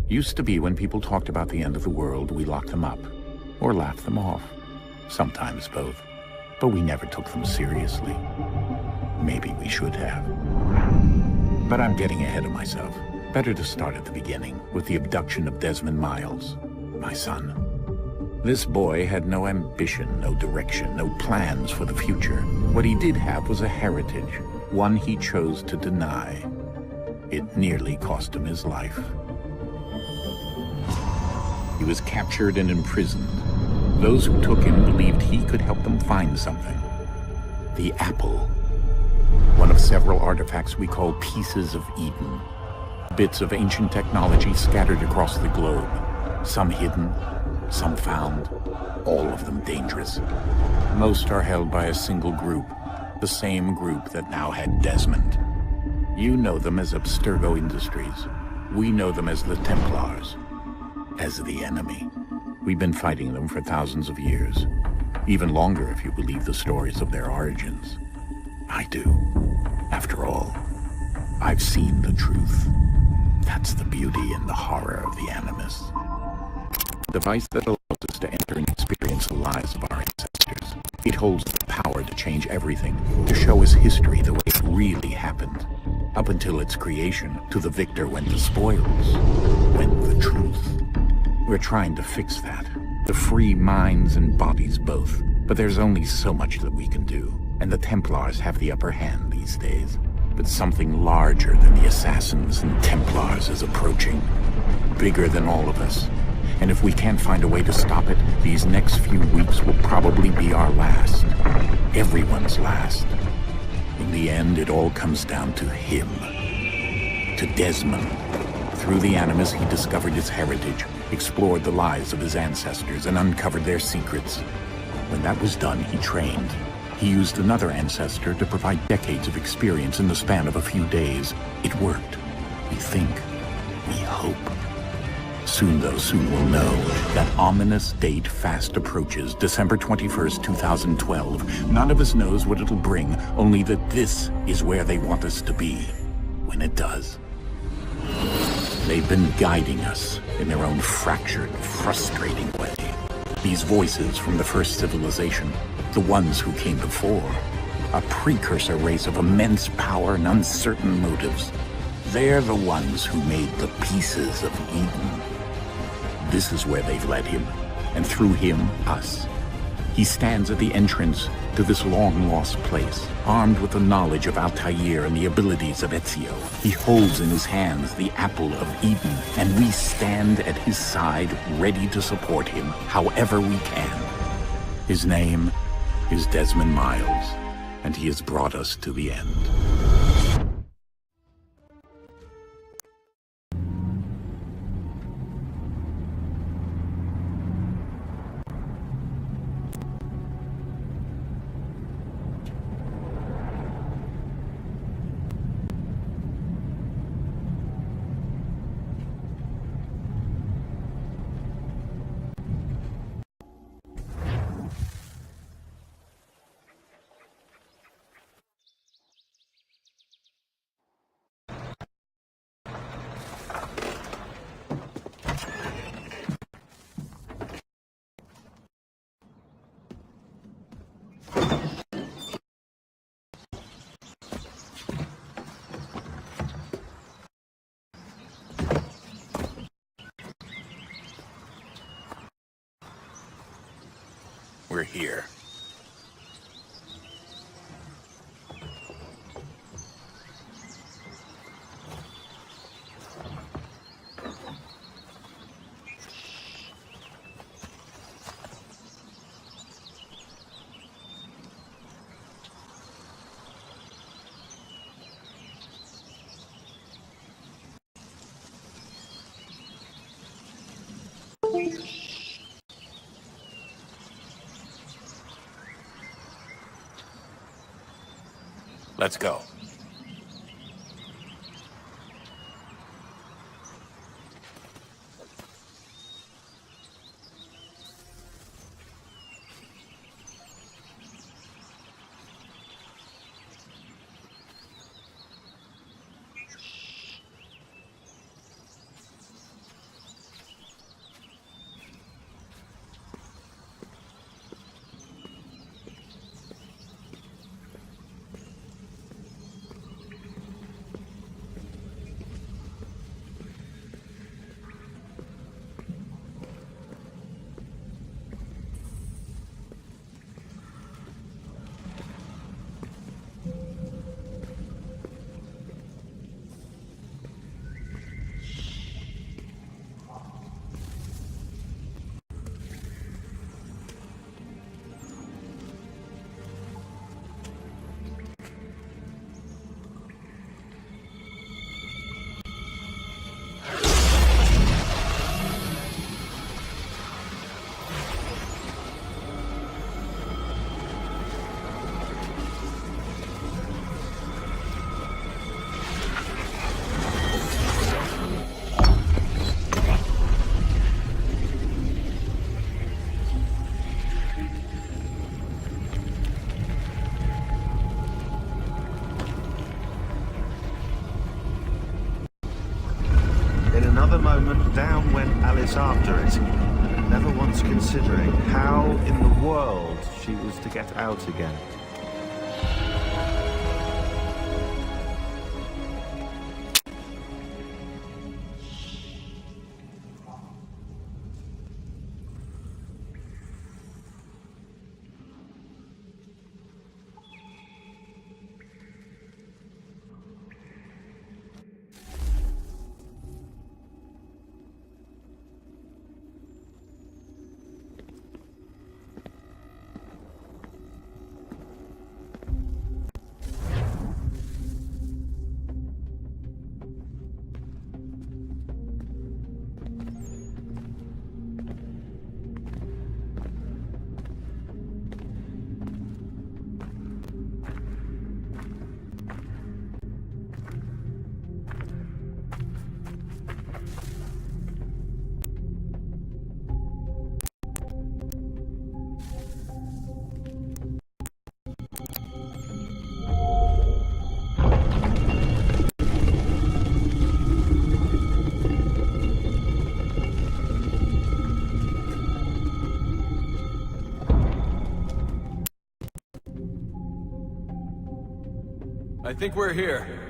Used to be when people talked about the end of the world, we locked them up, or laughed them off. Sometimes both. But we never took them seriously. Maybe we should have. But I'm getting ahead of myself. Better to start at the beginning, with the abduction of Desmond Miles, my son. This boy had no ambition, no direction, no plans for the future. What he did have was a heritage, one he chose to deny. It nearly cost him his life. He was captured and imprisoned. Those who took him believed he could help them find something. The apple. One of several artifacts we call Pieces of Eden. Bits of ancient technology scattered across the globe. Some hidden, some found, all of them dangerous. Most are held by a single group, the same group that now had Desmond. You know them as Abstergo Industries. We know them as the Templars, as the enemy. We've been fighting them for thousands of years, even longer if you believe the stories of their origins. I do. After all, I've seen the truth. That's the beauty and the horror of the Animus. A device that allows us to enter and experience the lives of our ancestors. It holds the power to change everything, to show us history the way it really happened. Up until its creation, to the victor went the spoils, went the truth. We're trying to fix that, to free minds and bodies both. But there's only so much that we can do, and the Templars have the upper hand these days. But something larger than the Assassins and Templars is approaching, bigger than all of us. And if we can't find a way to stop it, these next few weeks will probably be our last. Everyone's last. In the end, it all comes down to him. To Desmond. Through the Animus, he discovered his heritage, explored the lives of his ancestors, and uncovered their secrets. When that was done, he trained. He used another ancestor to provide decades of experience in the span of a few days. It worked. We think. We hope. Soon, though, soon we'll know. That ominous date fast approaches, December 21st, 2012. None of us knows what it'll bring, only that this is where they want us to be, when it does. They've been guiding us in their own fractured, frustrating way. These voices from the first civilization, the ones who came before, a precursor race of immense power and uncertain motives. They're the ones who made the Pieces of Eden. This is where they've led him, and through him, us. He stands at the entrance to this long-lost place, armed with the knowledge of Altair and the abilities of Ezio. He holds in his hands the Apple of Eden, and we stand at his side, ready to support him however we can. His name is Desmond Miles, and he has brought us to the end. We're here. Let's go. moment, down went Alice after it, never once considering how in the world she was to get out again. I think we're here.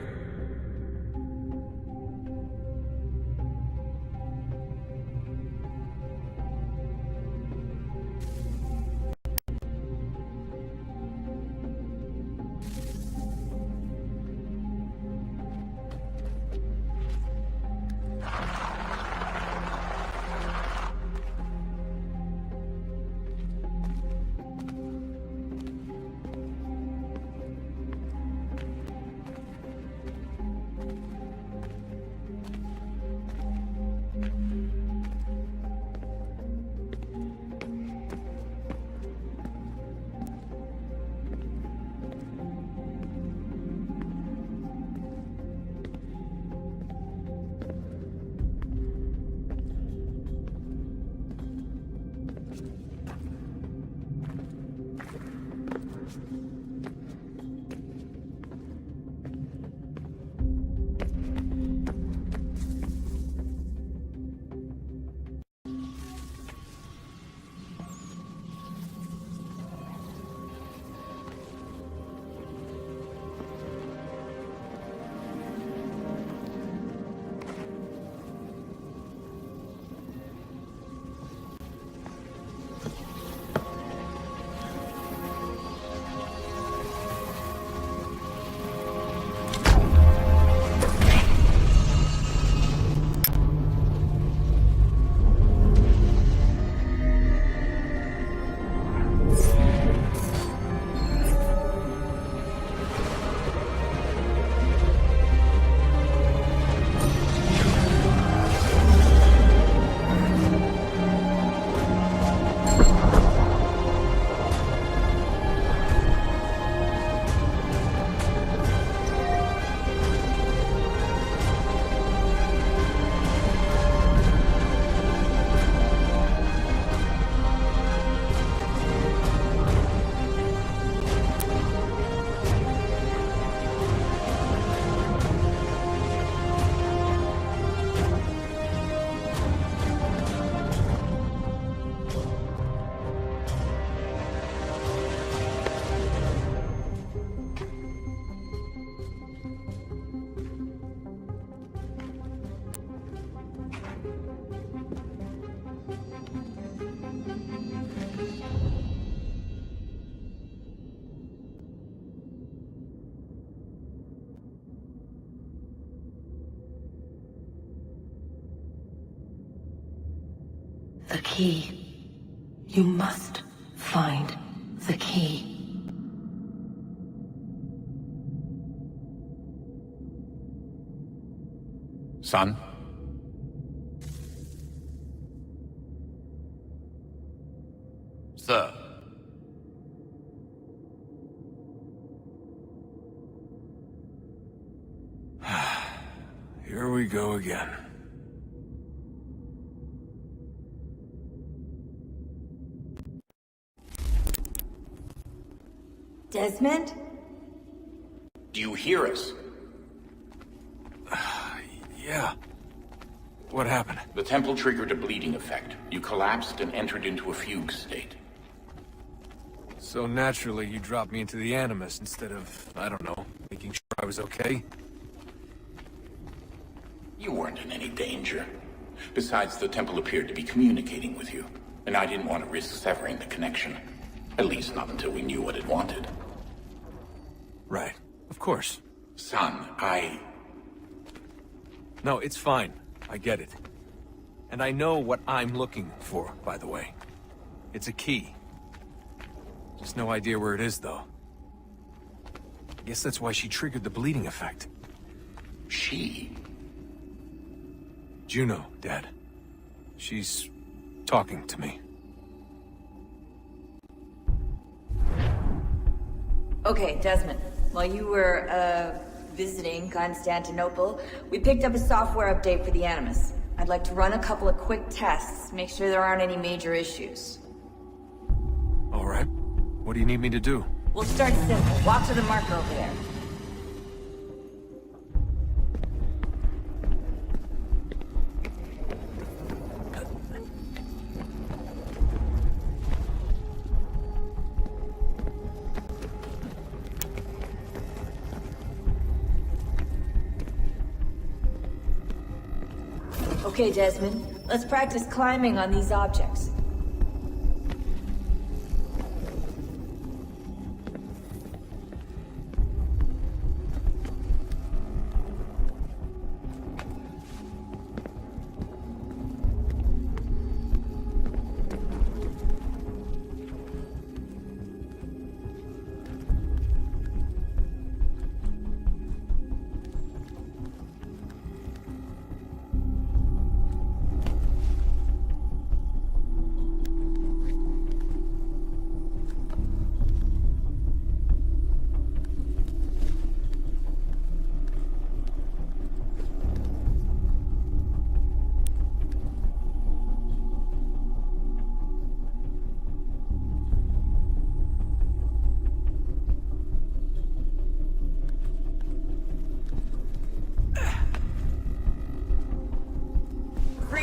The key. You must find the key. Son? Sir. Here we go again. Desmond? Do you hear us? Yeah. What happened? The temple triggered a bleeding effect. You collapsed and entered into a fugue state. So naturally, you dropped me into the Animus instead of, I don't know, making sure I was okay? You weren't in any danger. Besides, the temple appeared to be communicating with you, and I didn't want to risk severing the connection. At least not until we knew what it wanted. Right. Of course. Son, No, it's fine. I get it. And I know what I'm looking for, by the way. It's a key. Just no idea where it is, though. I guess that's why she triggered the bleeding effect. She? Juno, Dad. She's talking to me. Okay, Desmond. While you were, visiting Constantinople, we picked up a software update for the Animus. I'd like to run a couple of quick tests, make sure there aren't any major issues. All right. What do you need me to do? We'll start simple. Walk to the marker over there. Okay, Desmond. Let's practice climbing on these objects.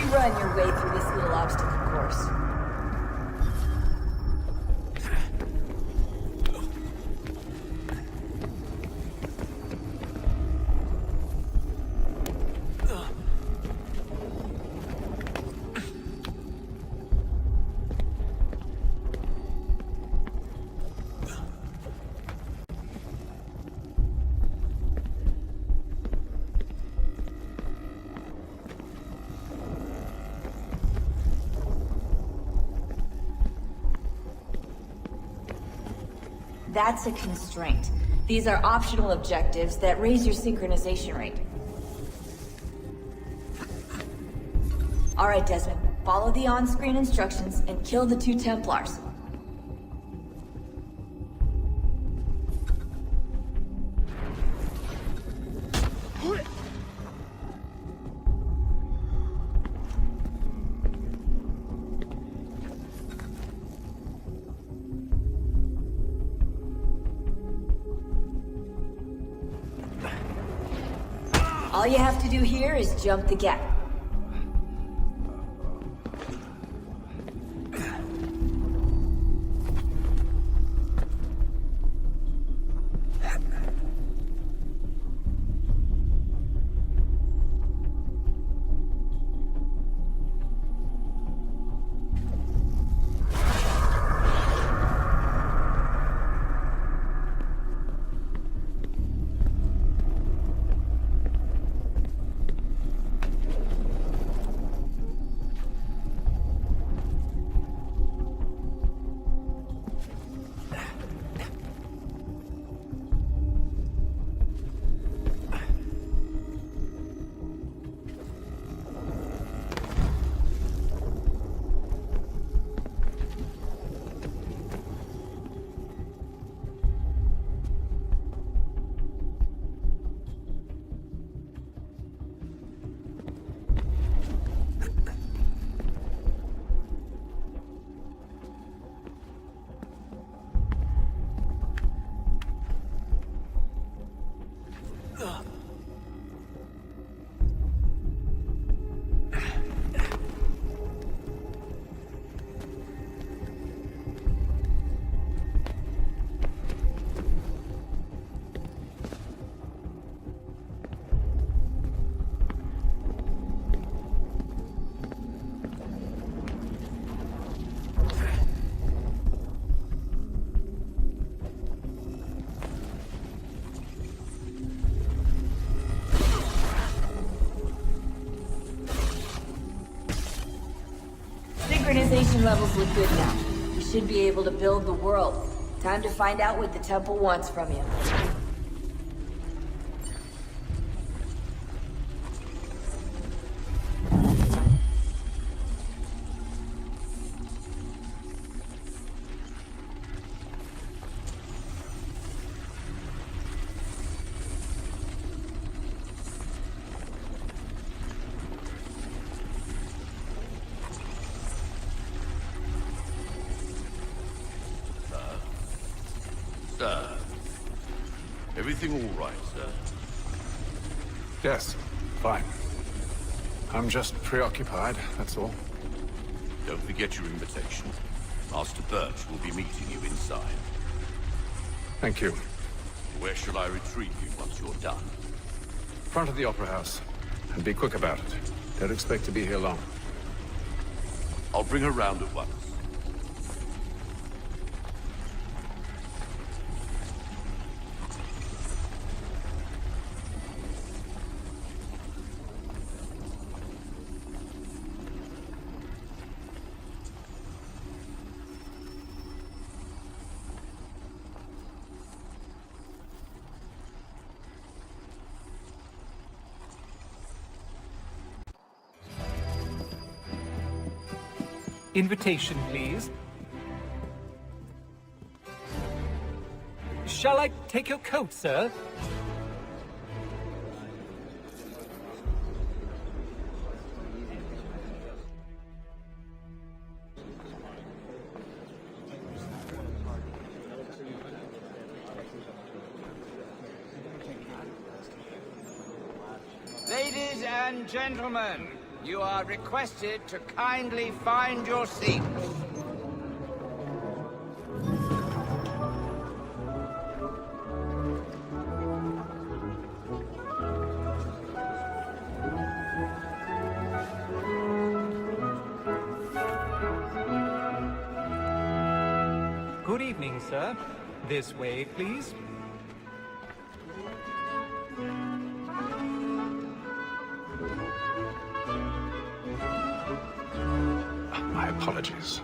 Run your way through this little obstacle course. That's a constraint. These are optional objectives that raise your synchronization rate. Alright, Desmond. Follow the on-screen instructions and kill the 2 Templars. All you have to do here is jump the gap. synchronization levels look good now. We should be able to build the world. Time to find out what the temple wants from you. Sir, everything all right, sir? Yes, fine. I'm just preoccupied, that's all. Don't forget your invitation. Master Birch will be meeting you inside. Thank you. Where shall I retrieve you once you're done? Front of the Opera House. And be quick about it. Don't expect to be here long. I'll bring her round at once. Invitation, please. Shall I take your coat, sir? Ladies and gentlemen, you are requested to kindly find your seats. Good evening, sir. This way, please. My apologies.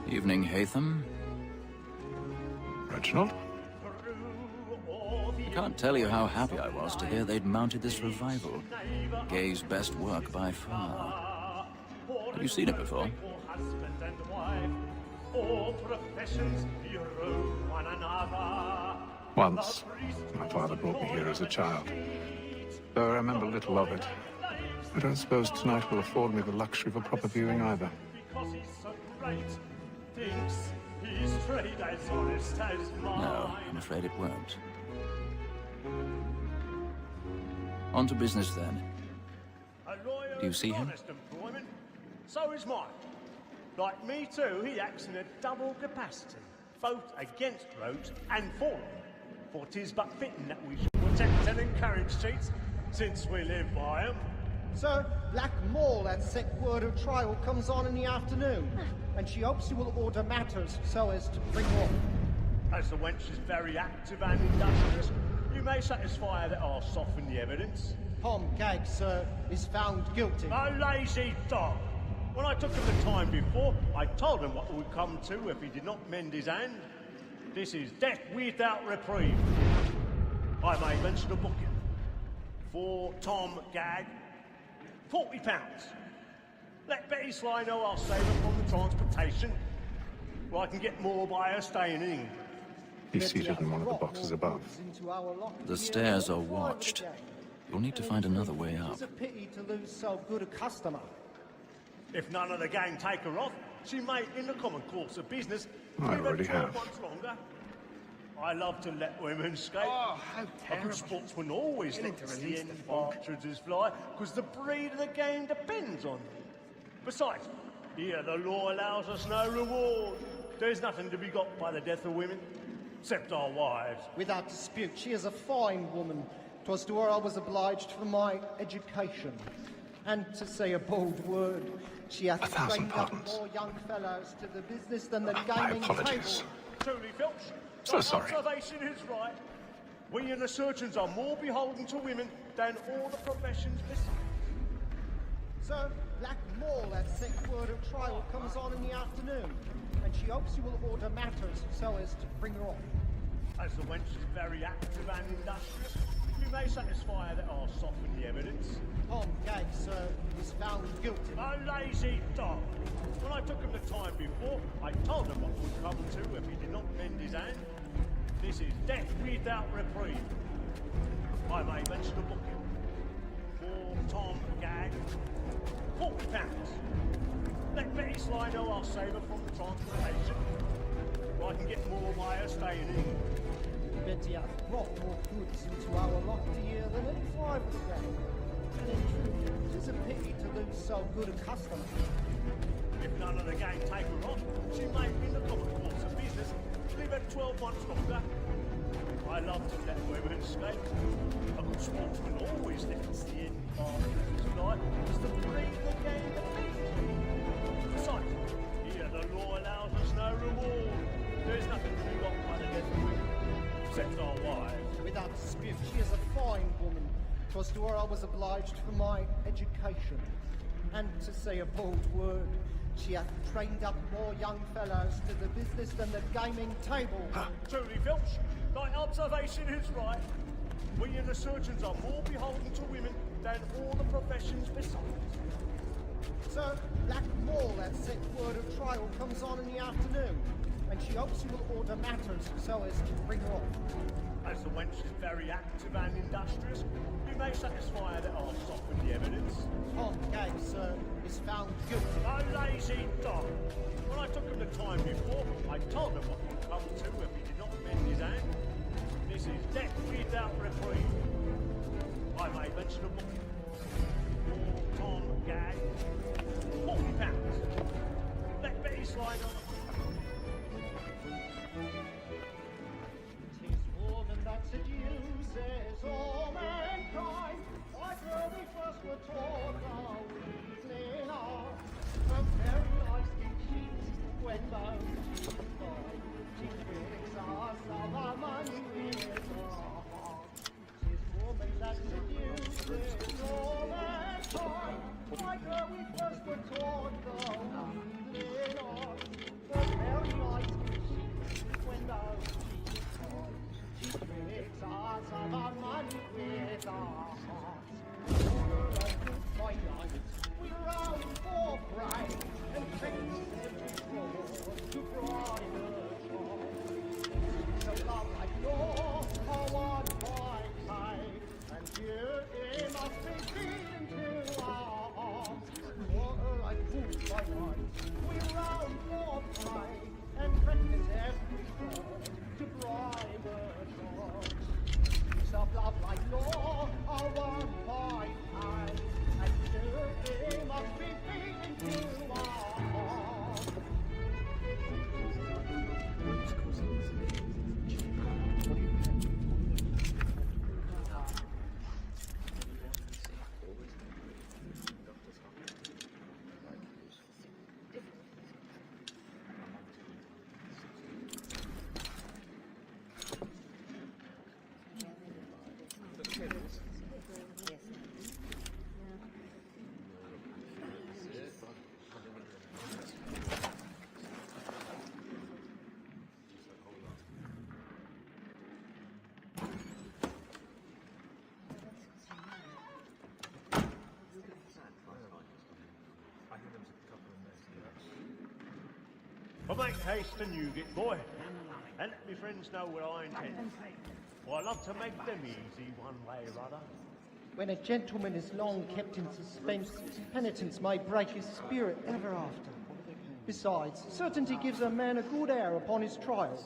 Evening, Haytham. Reginald? I can't tell you how happy I was to hear they'd mounted this revival. Gay's best work by far. Have you seen it before? Once. My father brought me here as a child. Though I remember little of it. I don't suppose tonight will afford me the luxury of a proper viewing either. No, I'm afraid it won't. On to business then. Do you see him? So is mine. Like me too, he acts in a double capacity, both against rogues and for them. For 'tis but fitting that we should protect and encourage cheats, since we live by 'em. Sir, Black Maul had set word of trial comes on in the afternoon, and she hopes you will order matters so as to bring off. As the wench is very active and industrious, you may satisfy her that I'll soften the evidence. Tom Gag, sir, is found guilty. A lazy dog! When I took him the time before, I told him what would come to if he did not mend his hand. This is death without reprieve. I may mention a booking. For Tom Gag, £40. Let Betty Sly know I'll save her from the transportation. Well, I can get more by her staying in England. He's seated in one of the boxes above. The stairs are watched. You'll need to find another way up. It's a pity to lose so good a customer. If none of the gang take her off, she may, in the common course of business, I give her already 12 have. months longer. I love to let women skate. Oh, how A terrible. good sportsman always You need lets to the release end the fog. partridges fly, because the breed of the game depends on it. Besides, here the law allows us no reward. There's nothing to be got by the death of women, except our wives. Without dispute, she is a fine woman. 'Twas to her I was obliged for my education. And to say a bold word, she hath 1,000 trained up pardons. more young fellows to the business than the My gaming apologies. table. Truly, Filch, So thy sorry. observation is right. We and the surgeons are more beholden to women than all the professions besides. Sir, Black Mall at set word of trial comes on in the afternoon, and she hopes you will order matters so as to bring her off. As the wench is very active and industrious, we may satisfy her that I'll soften the evidence. Tom Gay, sir, is found guilty. A lazy dog! When I took him the time before, I told him what would come to if he did not mend his hand. This is death without reprieve. I may mention a booking. For Tom Gag, £40. Let Betty Sly know I'll save her from the transportation. Or I can get more by her staying in. Betty hath brought more goods into our lofty year than any rival gang. And in truth, 'tis a pity to lose so good a customer. If none of the gang take her on, she may, in the common course of business, live at 12 months longer. I love to let women escape. A good sportsman always lets the end partridges fly, because the breed of the game depends. Besides, here the law allows us no reward. There's nothing to be got by the death of women, except our wives. Without dispute, she is a fine woman. 'Twas to her I was obliged for my education. And to say a bold word, she hath trained up more young fellows to the business than the gaming table. Truly, Filch, thy observation is right. We and the surgeons are more beholden to women than all the professions besides. Sir, Black Mall at set word of trial comes on in the afternoon, and she hopes you will order matters so as to bring her off. As the wench is very active and industrious, we may satisfy her that I'll soften the evidence. Tom Gay, sir, is found guilty. A lazy dog! When I took him the time before, I told him what would come to if he did not mend his hand. This is death without reprieve. I may mention a booking. For Tom Gag, £40. Let Betty slide on. Tis woman that seduces all mankind. Like her we first were taught our weakling art. From very nice skin cheeks, when both she find, she tricks us of our money with her heart. Tis woman that seduces all mankind. Like her we first were taught our weakling art. From very nice skin cheeks, when both she find, she tricks us of our money with our hearts. My life, we run for pride and face every floor to brighter joy. So love like yours, are one by life, and here it must be beaten to our hearts. For I prove my life, we run for pride and practice every floor to brighter joy. Of love like law are one by time, and here must be beaten to our heart. But make haste and you get, boy, and let me friends know what I intend. For I love to make them easy one way or other. When a gentleman is long kept in suspense, penitence may break his spirit ever after. Besides, certainty gives a man a good air upon his trial,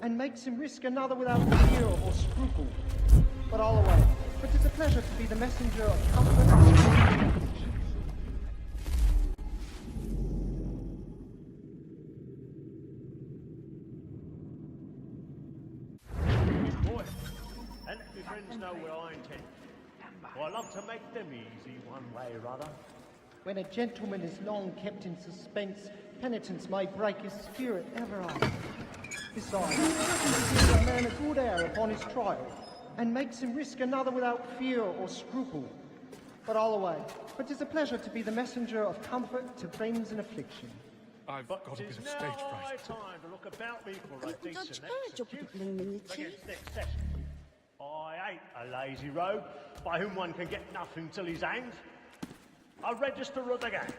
and makes him risk another without fear or scruple. But I'll away. But 'tis a pleasure to be the messenger of comfort. Boy, and let my friends know where I intend. For I love to make them easy one way or other. When a gentleman is long kept in suspense, penitence may break his spirit ever after. Besides, certainty gives a man a good air upon his trial, and makes him risk another without fear or scruple. But I'll away. But 'tis a pleasure to be the messenger of comfort to friends in affliction. I've got a bit of stage fright. Time to look about me for a decent execution against next session. I ain't a lazy rogue by whom one can get nothing till he's hanged. A register of the gang.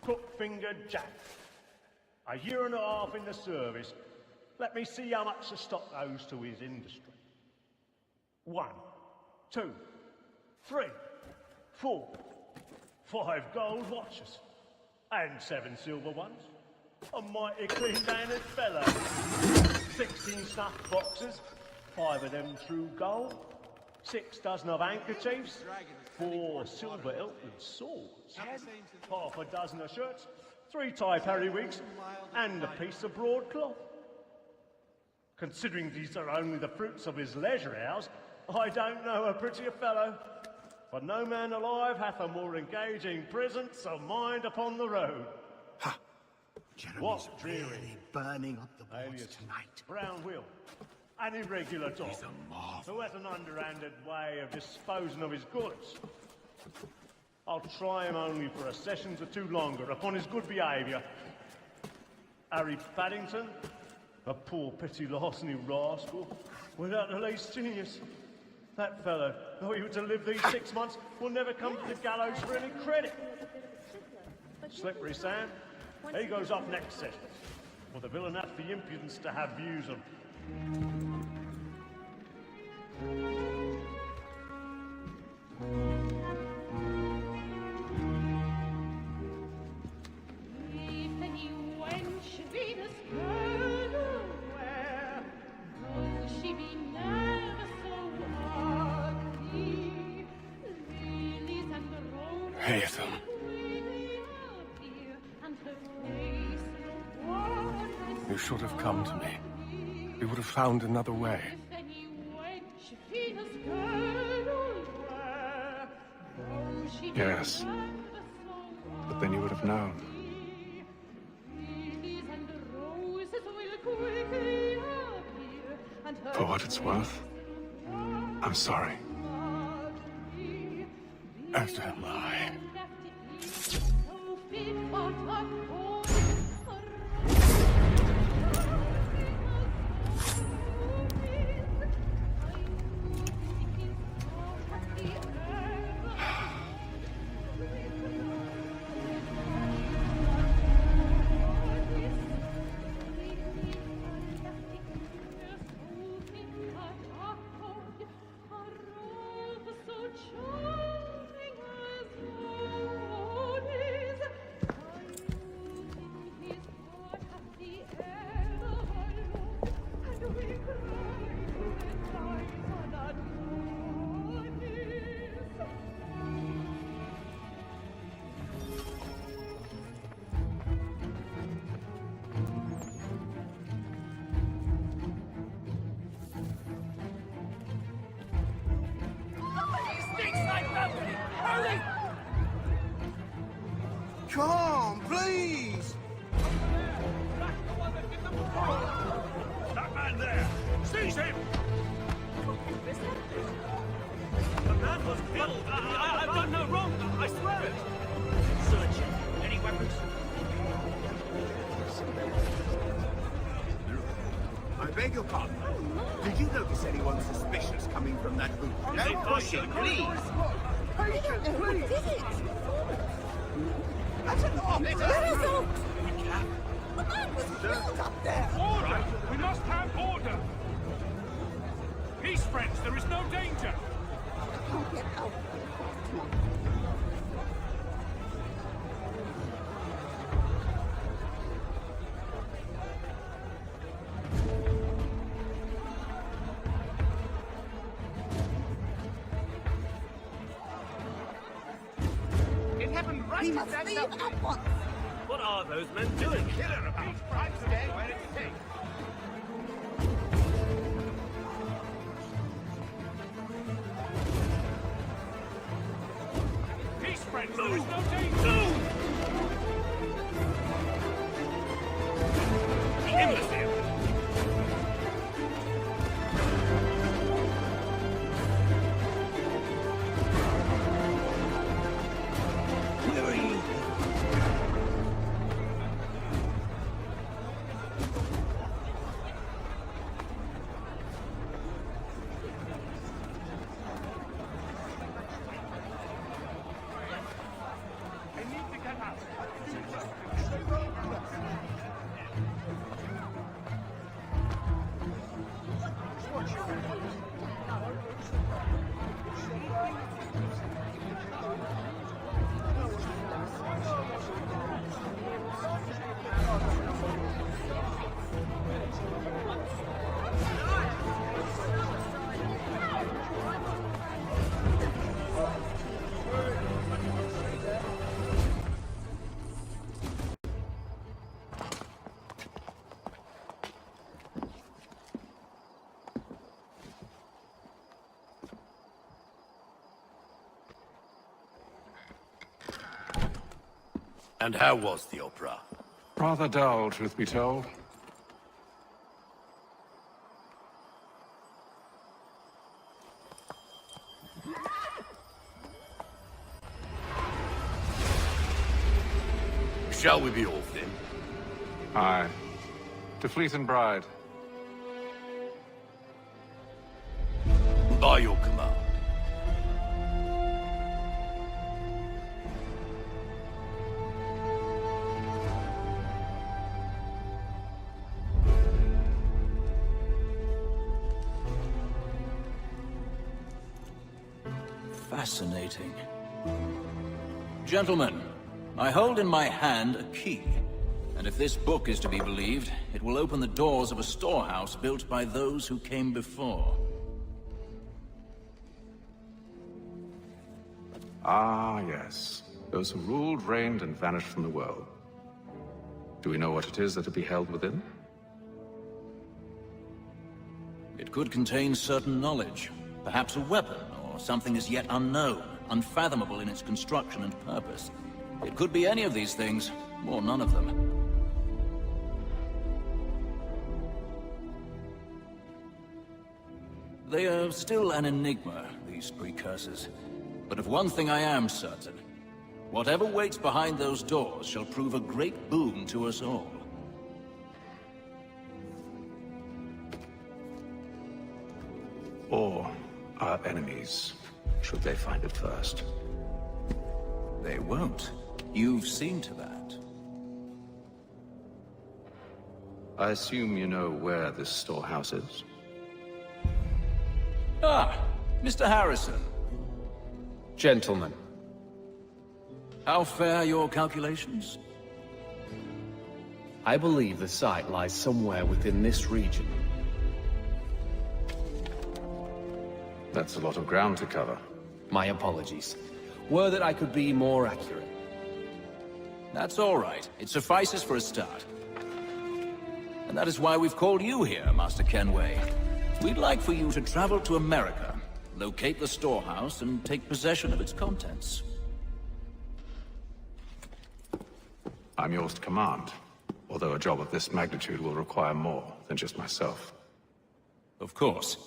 Crook-fingered Jack. A year and a half in the service. Let me see how much the stock owes to his industry. 1, 2, 3, 4, 5 gold watches. And 7 silver ones. A mighty clean-mannered fellow. 16 snuff boxes. 5 of them true gold. 6 dozen of handkerchiefs. 4 silver hilted swords. Half a dozen of shirts. 3 tie periwigs. And a piece of broadcloth. Considering these are only the fruits of his leisure hours, I don't know a prettier fellow. For no man alive hath a more engaging presence of mind upon the road. Ha! Jeremy's What dreary really burning up the boards alias tonight. Brown Will, an irregular dog, He's a marvel. who has an underhanded way of disposing of his goods. I'll try him only for a session or 2 longer upon his good behaviour. Harry Paddington, a poor petty larceny rascal, without the least genius. That fellow, though he were to live these 6 months, will never come to the gallows for any credit. Slippery Sam, he goes off next session. For the villain hath the impudence to have views of... Haytham. You should have come to me. We would have found another way. Yes. But then you would have known. For what it's worth, I'm sorry. As am I. Come on, please! That man there! Seize him! The man was killed! I've done no wrong, I swear it! Search him. Any weapons? I beg your pardon. Did you notice anyone suspicious coming from that booth? No pushing, please! Patient, please! Did it? That's an opera! The man was killed up there! Order! We must have order! Peace, friends, there is no danger! Can't get out. We must leave at once. What are those men doing? Killer about. I'm staying where it's safe. Peace, friends. There is no danger. Imbecile! Where are you? I need to get out. And how was the opera? Rather dull, truth be told. Shall we be off then? Aye. To Fleet and Bride. By your command. Fascinating. Gentlemen, I hold in my hand a key. And if this book is to be believed, it will open the doors of a storehouse built by those who came before. Ah, yes. Those who ruled, reigned, and vanished from the world. Do we know what it is that to be held within? It could contain certain knowledge, perhaps a weapon, or something as yet unknown, unfathomable in its construction and purpose. It could be any of these things, or none of them. They are still an enigma, these precursors. But of one thing I am certain. Whatever waits behind those doors shall prove a great boon to us all. Or our enemies, should they find it first. They won't. You've seen to that. I assume you know where this storehouse is? Ah, Mr. Harrison. Gentlemen. How fare your calculations? I believe the site lies somewhere within this region. That's a lot of ground to cover. My apologies. Were that I could be more accurate. That's all right. It suffices for a start. And that is why we've called you here, Master Kenway. We'd like for you to travel to America, locate the storehouse, and take possession of its contents. I'm yours to command, although a job of this magnitude will require more than just myself. Of course.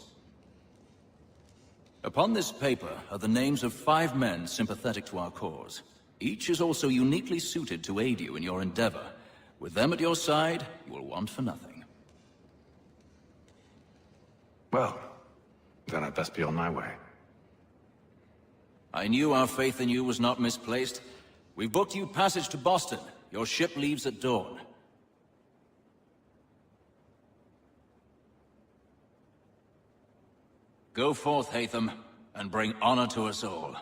Upon this paper are the names of 5 men sympathetic to our cause. Each is also uniquely suited to aid you in your endeavor. With them at your side, you will want for nothing. Well, then I'd best be on my way. I knew our faith in you was not misplaced. We've booked you passage to Boston. Your ship leaves at dawn. Go forth, Hatham, and bring honor to us all.